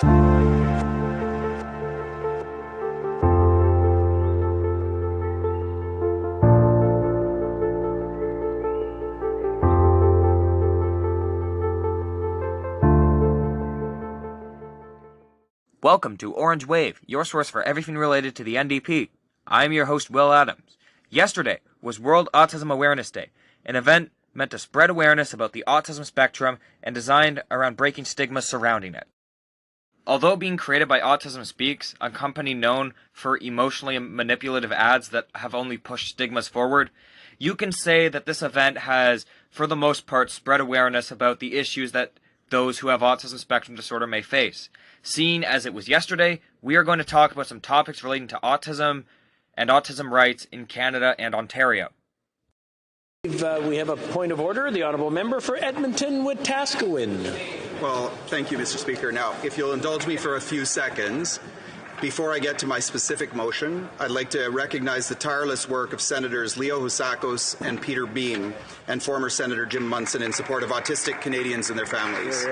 Welcome to Orange Wave, your source for everything related to the ONDP. I'm your host, Will Adams. Yesterday was World Autism Awareness Day, an event meant to spread awareness about the autism spectrum and designed around breaking stigma surrounding it. Although being created by Autism Speaks, a company known for emotionally manipulative ads that have only pushed stigmas forward, you can say that this event has, for the most part, spread awareness about the issues that those who have autism spectrum disorder may face. Seeing as it was yesterday, we are going to talk about some topics relating to autism and autism rights in Canada and Ontario. We have a point of order. The Honourable Member for Edmonton-Wetaskiwin. Well, thank you, Mr. Speaker. Now, if you'll indulge me for a few seconds, before I get to my specific motion, I'd like to recognize the tireless work of Senators Leo Housakos and Peter Beam and former Senator Jim Munson in support of autistic Canadians and their families.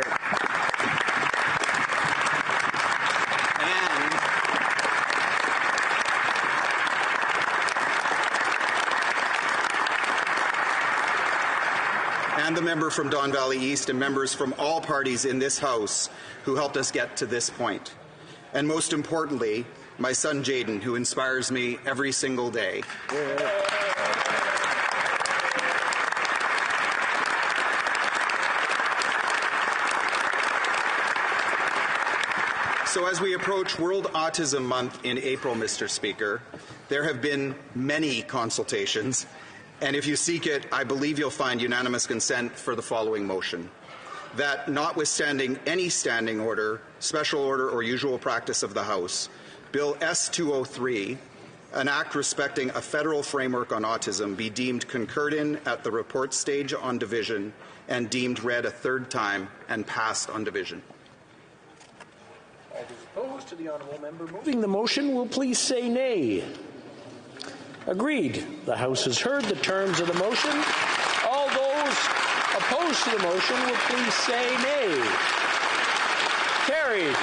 And the member from Don Valley East and members from all parties in this House who helped us get to this point. And most importantly, my son Jaden, who inspires me every single day. So as we approach World Autism Month in April, Mr. Speaker, there have been many consultations. And if you seek it, I believe you'll find unanimous consent for the following motion. That notwithstanding any standing order, special order, or usual practice of the House, Bill S-203, an act respecting a federal framework on autism, be deemed concurred in at the report stage on division and deemed read a third time and passed on division. All those opposed to the Honourable Member moving the motion will please say nay. Agreed. The House has heard the terms of the motion. All those opposed to the motion will please say nay. Carried.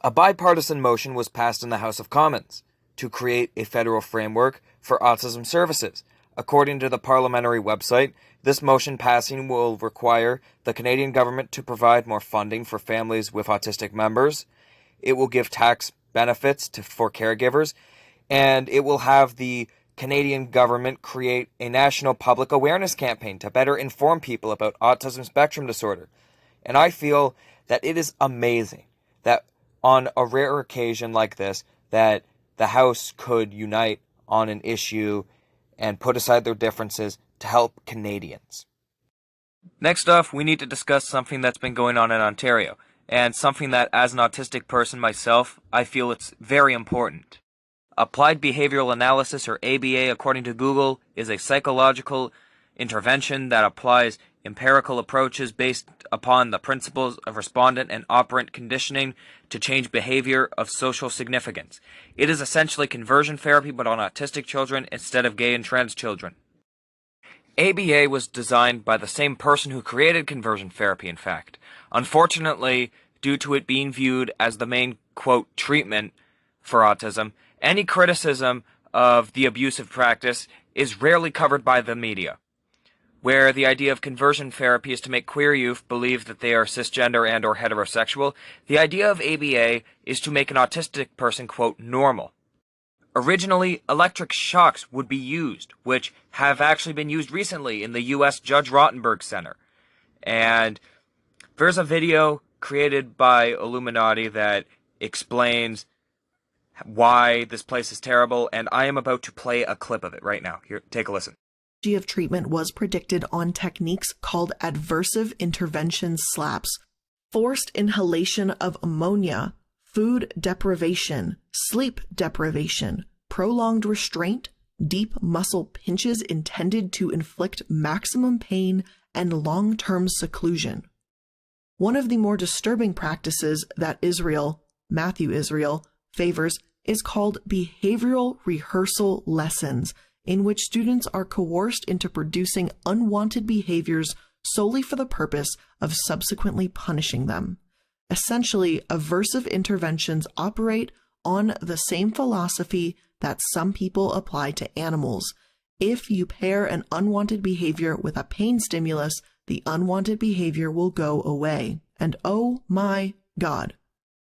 A bipartisan motion was passed in the House of Commons to create a federal framework for autism services. According to the parliamentary website, this motion passing will require the Canadian government to provide more funding for families with autistic members. It will give tax benefits for caregivers, and it will have the Canadian government create a national public awareness campaign to better inform people about autism spectrum disorder. And I feel that it is amazing that on a rare occasion like this, that the House could unite on an issue and put aside their differences to help Canadians. Next off, we need to discuss something that's been going on in Ontario, and something that, as an autistic person myself, I feel it's very important. Applied Behavioral Analysis, or ABA, according to Google, is a psychological intervention that applies empirical approaches based upon the principles of respondent and operant conditioning to change behavior of social significance. It is essentially conversion therapy but on autistic children instead of gay and trans children. ABA was designed by the same person who created conversion therapy, in fact. Unfortunately, due to it being viewed as the main, quote, treatment for autism, any criticism of the abusive practice is rarely covered by the media. Where the idea of conversion therapy is to make queer youth believe that they are cisgender and or heterosexual, the idea of ABA is to make an autistic person, quote, normal. Originally, electric shocks would be used, which have actually been used recently in the U.S. Judge Rottenberg Center. And there's a video created by Illuminati that explains why this place is terrible, and I am about to play a clip of it right now. Here, take a listen. Of treatment was predicted on techniques called adversive intervention slaps, forced inhalation of ammonia, food deprivation, sleep deprivation, prolonged restraint, deep muscle pinches intended to inflict maximum pain and long-term seclusion. One of the more disturbing practices that Matthew Israel, favors is called behavioral rehearsal lessons, in which students are coerced into producing unwanted behaviors solely for the purpose of subsequently punishing them. Essentially, aversive interventions operate on the same philosophy that some people apply to animals. If you pair an unwanted behavior with a pain stimulus, the unwanted behavior will go away. And oh my God.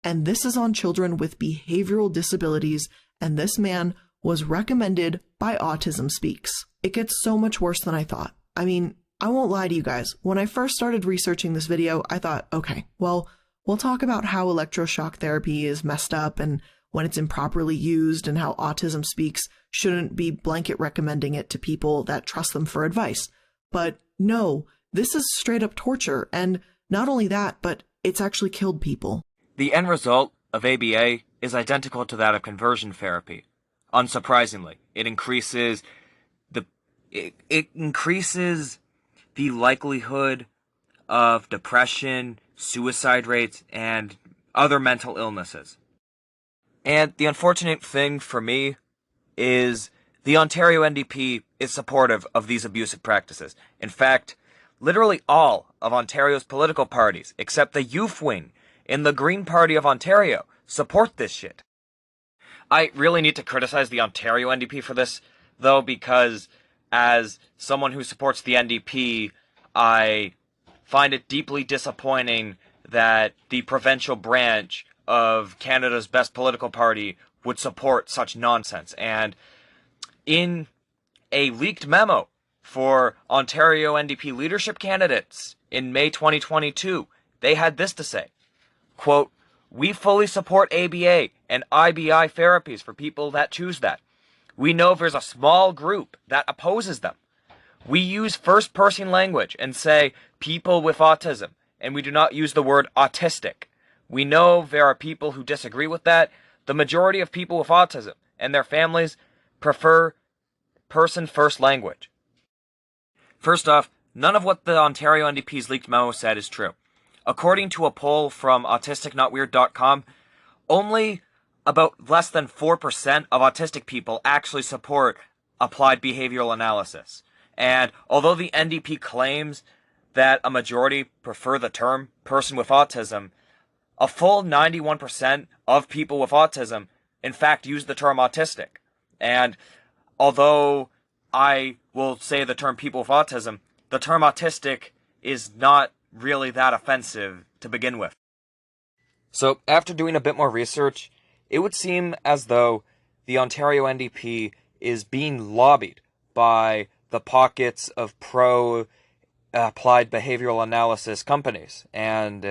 And this is on children with behavioral disabilities, and this man was recommended by Autism Speaks. It gets so much worse than I thought. I mean, I won't lie to you guys. When I first started researching this video, I thought, okay, well, we'll talk about how electroshock therapy is messed up and when it's improperly used and how Autism Speaks shouldn't be blanket recommending it to people that trust them for advice. But no, this is straight up torture. And not only that, but it's actually killed people. The end result of ABA is identical to that of conversion therapy. Unsurprisingly, it increases the likelihood of depression, suicide rates, and other mental illnesses. And the unfortunate thing for me is the Ontario NDP is supportive of these abusive practices. In fact, literally all of Ontario's political parties, except the youth wing in the Green Party of Ontario, support this shit. I really need to criticize the Ontario NDP for this, though, because as someone who supports the NDP, I find it deeply disappointing that the provincial branch of Canada's best political party would support such nonsense. And in a leaked memo for Ontario NDP leadership candidates in May 2022, they had this to say, quote, "We fully support ABA and IBI therapies for people that choose that. We know there's a small group that opposes them. We use first-person language and say people with autism, and we do not use the word autistic. We know there are people who disagree with that. The majority of people with autism and their families prefer person-first language." First off, none of what the Ontario NDP's leaked memo said is true. According to a poll from autisticnotweird.com, only about less than 4% of autistic people actually support applied behavioral analysis. And although the NDP claims that a majority prefer the term person with autism, a full 91% of people with autism in fact use the term autistic. And although I will say the term people with autism, the term autistic is not really that offensive to begin with. So after doing a bit more research, it would seem as though the Ontario NDP is being lobbied by the pockets of pro-applied behavioral analysis companies, and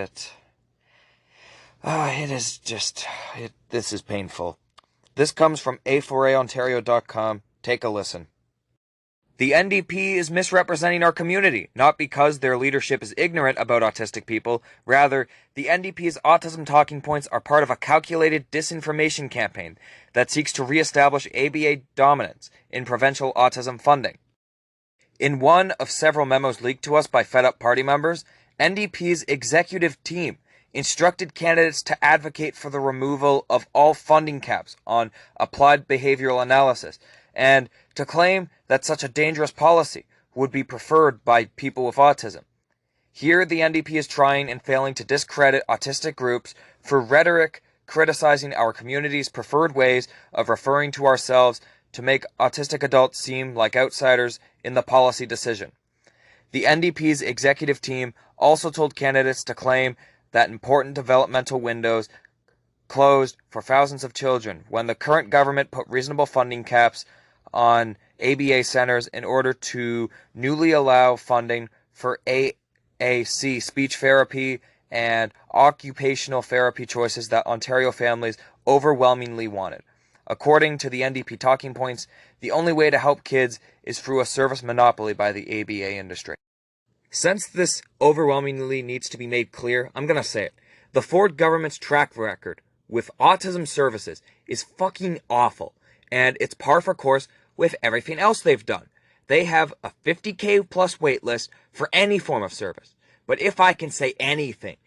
this is painful. This comes from a4aontario.com. Take a listen. The NDP is misrepresenting our community, not because their leadership is ignorant about autistic people. Rather, the NDP's autism talking points are part of a calculated disinformation campaign that seeks to re-establish ABA dominance in provincial autism funding. In one of several memos leaked to us by fed-up party members, NDP's executive team instructed candidates to advocate for the removal of all funding caps on applied behavioral analysis, and to claim that such a dangerous policy would be preferred by people with autism. Here, the NDP is trying and failing to discredit autistic groups for rhetoric criticizing our community's preferred ways of referring to ourselves to make autistic adults seem like outsiders in the policy decision. The NDP's executive team also told candidates to claim that important developmental windows closed for thousands of children when the current government put reasonable funding caps on ABA centers in order to newly allow funding for AAC speech therapy and occupational therapy choices that Ontario families overwhelmingly wanted. According to the NDP talking points, the only way to help kids is through a service monopoly by the ABA industry. Since this overwhelmingly needs to be made clear, I'm going to say it. The Ford government's track record with autism services is fucking awful, and it's par for course with everything else they've done. They have a 50K plus wait list for any form of service. But if I can say anything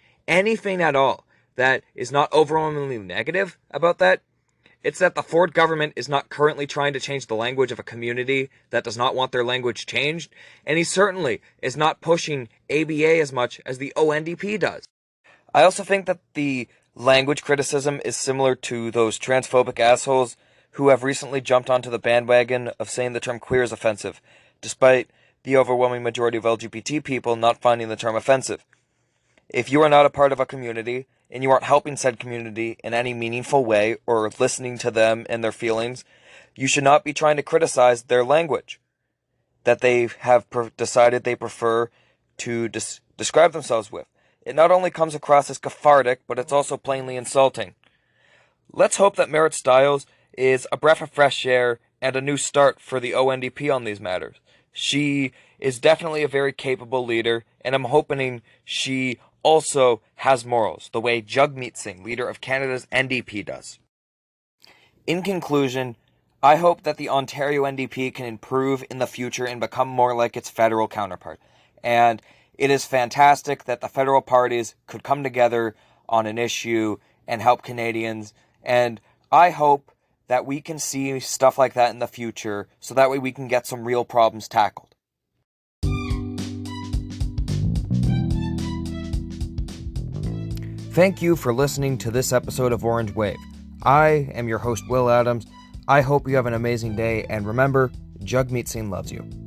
at all, that is not overwhelmingly negative about that, it's that the Ford government is not currently trying to change the language of a community that does not want their language changed, and he certainly is not pushing ABA as much as the ONDP does. I also think that the language criticism is similar to those transphobic assholes who have recently jumped onto the bandwagon of saying the term queer is offensive, despite the overwhelming majority of LGBT people not finding the term offensive. If you are not a part of a community, and you aren't helping said community in any meaningful way or listening to them and their feelings, you should not be trying to criticize their language that they have decided they prefer to describe themselves with. It not only comes across as cathartic, but it's also plainly insulting. Let's hope that Merritt Stiles is a breath of fresh air and a new start for the ONDP on these matters. She is definitely a very capable leader, and I'm hoping she also has morals, the way Jagmeet Singh, leader of Canada's NDP, does. In conclusion, I hope that the Ontario NDP can improve in the future and become more like its federal counterpart. And it is fantastic that the federal parties could come together on an issue and help Canadians. And I hope that we can see stuff like that in the future so that way we can get some real problems tackled. Thank you for listening to this episode of Orange Wave. I am your host, Will Adams. I hope you have an amazing day, and remember, Jagmeet Singh loves you.